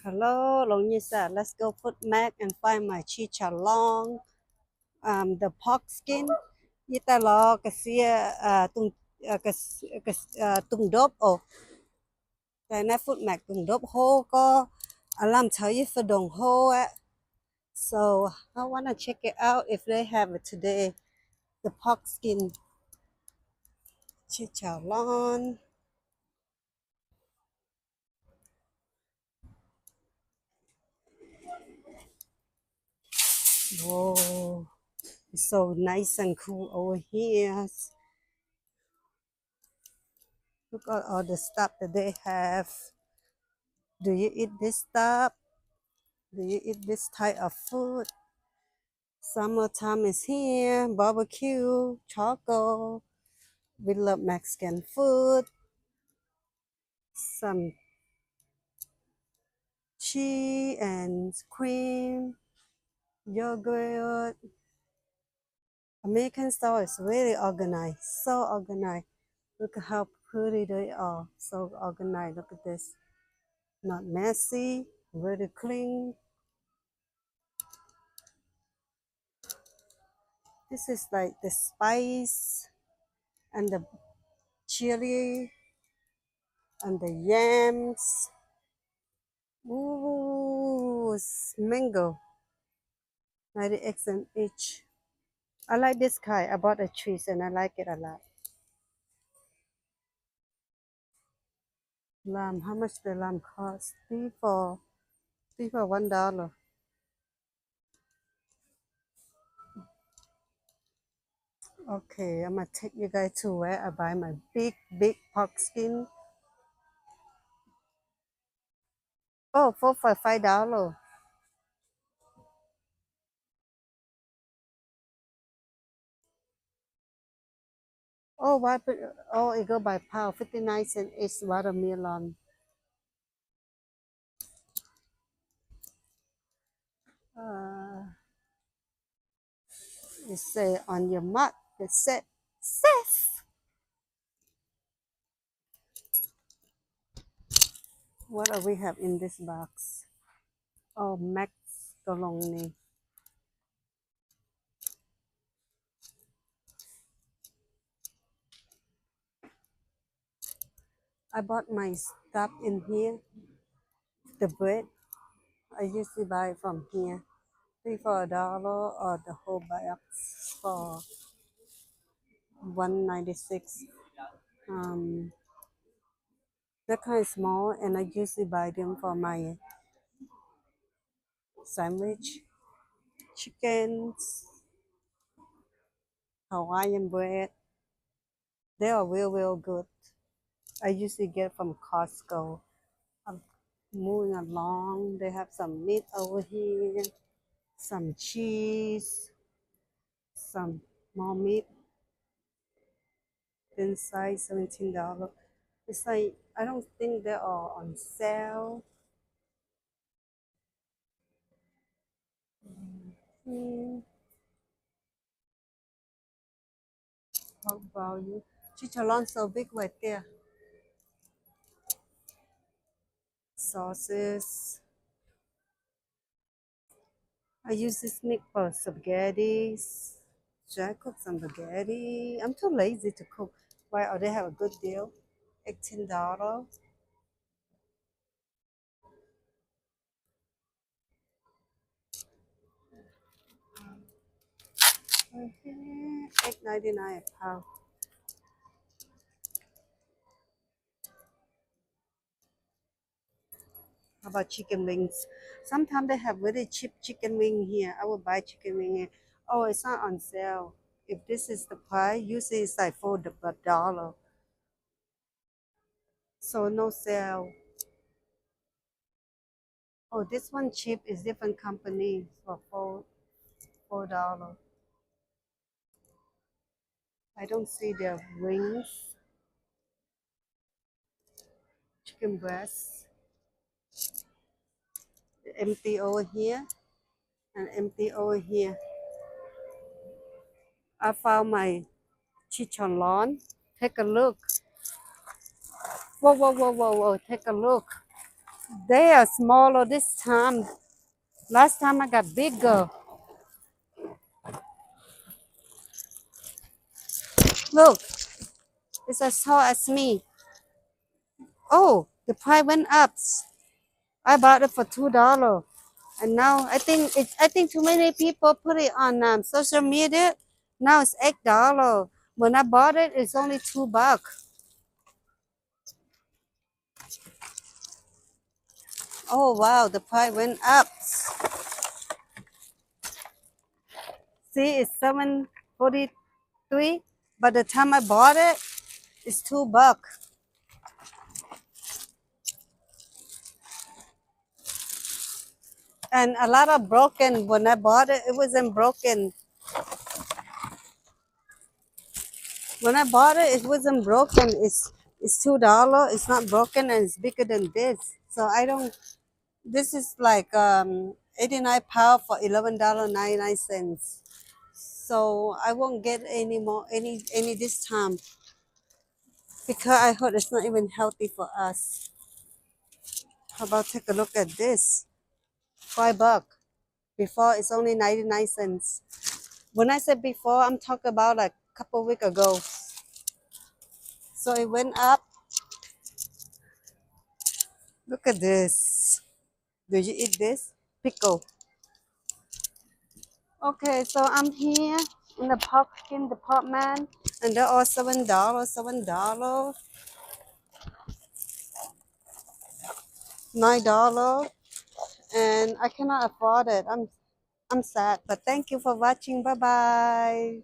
Hello, Long Như said, let's go put Mac and find my chicharron, the pork skin. Yita lo kasi tung đốp cái này put Mac tung đốp hô có làm thấy for đồng hô á. So I wanna check it out if they have it today. The pork skin chicharron. Whoa, it's so nice and cool over here. Look at all the stuff that they have. Do you eat this stuff? Do you eat this type of food? Summertime is here. Barbecue, charcoal. We love Mexican food. Some cheese and cream, yogurt. American store is really organized. So organized. Look at how pretty they are. So organized. Look at this. Not messy. Very clean. This is like the spice and the chili and the yams. Ooh, it's mango. 98 cents each. I like this kind. I bought a trees and I like it a lot. Lamb, how much the lamb cost? Three for $1. Okay, I'm gonna take you guys to where I buy my big pork skin. Oh, four for $5. Oh, why? Oh, it go by pound. 59 cents is watermelon. Uh, it say on your mark. It said safe. What do we have in this box? Oh, Max Colony. I bought my stuff in here. The bread, I usually buy from here. Three for $1 or the whole box for $1.96. They're kind of small, and I usually buy them for my sandwich, chickens, Hawaiian bread. They are real good. I usually get from Costco. I'm moving along. They have some meat over here, some cheese, some more meat. Inside $17. It's like I don't think they are on sale. Hmm, how about you? Chicharron so big right there. Sauces. I use this mix for spaghetti. Should I cook some spaghetti? I'm too lazy to cook. Why? Oh, they have a good deal. $18. Okay. $8.99 a pound. How about chicken wings? Sometimes they have really cheap chicken wing here. I will buy chicken wing here. Oh, it's not on sale. If this is the price, usually it's like $4. So no sale. Oh, this one cheap is different company for $4. I don't see their wings. Chicken breast. Empty over here and empty over here. I found my chicharron. Take a look. Whoa. Take a look. They are smaller this time. Last time I got bigger. Look, it's as tall as me. Oh, the price went up. I bought it for $2, and now I think too many people put it on social media. Now it's $8. When I bought it, it's only $2. Oh wow, the price went up. See, it's 7.43. By the time I bought it, it's $2. And a lot of broken. When I bought it, it wasn't broken. When I bought it, it wasn't broken. It's $2. It's not broken and it's bigger than this. So I don't. This is like 89 pound for $11.99. So I won't get any more any this time because I heard it's not even healthy for us. How about take a look at this? $5. Before it's only 99 cents. When I said before, I'm talking about like a couple weeks ago. So it went up. Look at this. Do you eat this? Pickle. Okay, so I'm here in the pumpkin department and they're all $7, $7, $9, and I cannot afford it. I'm sad, but thank you for watching. Bye bye.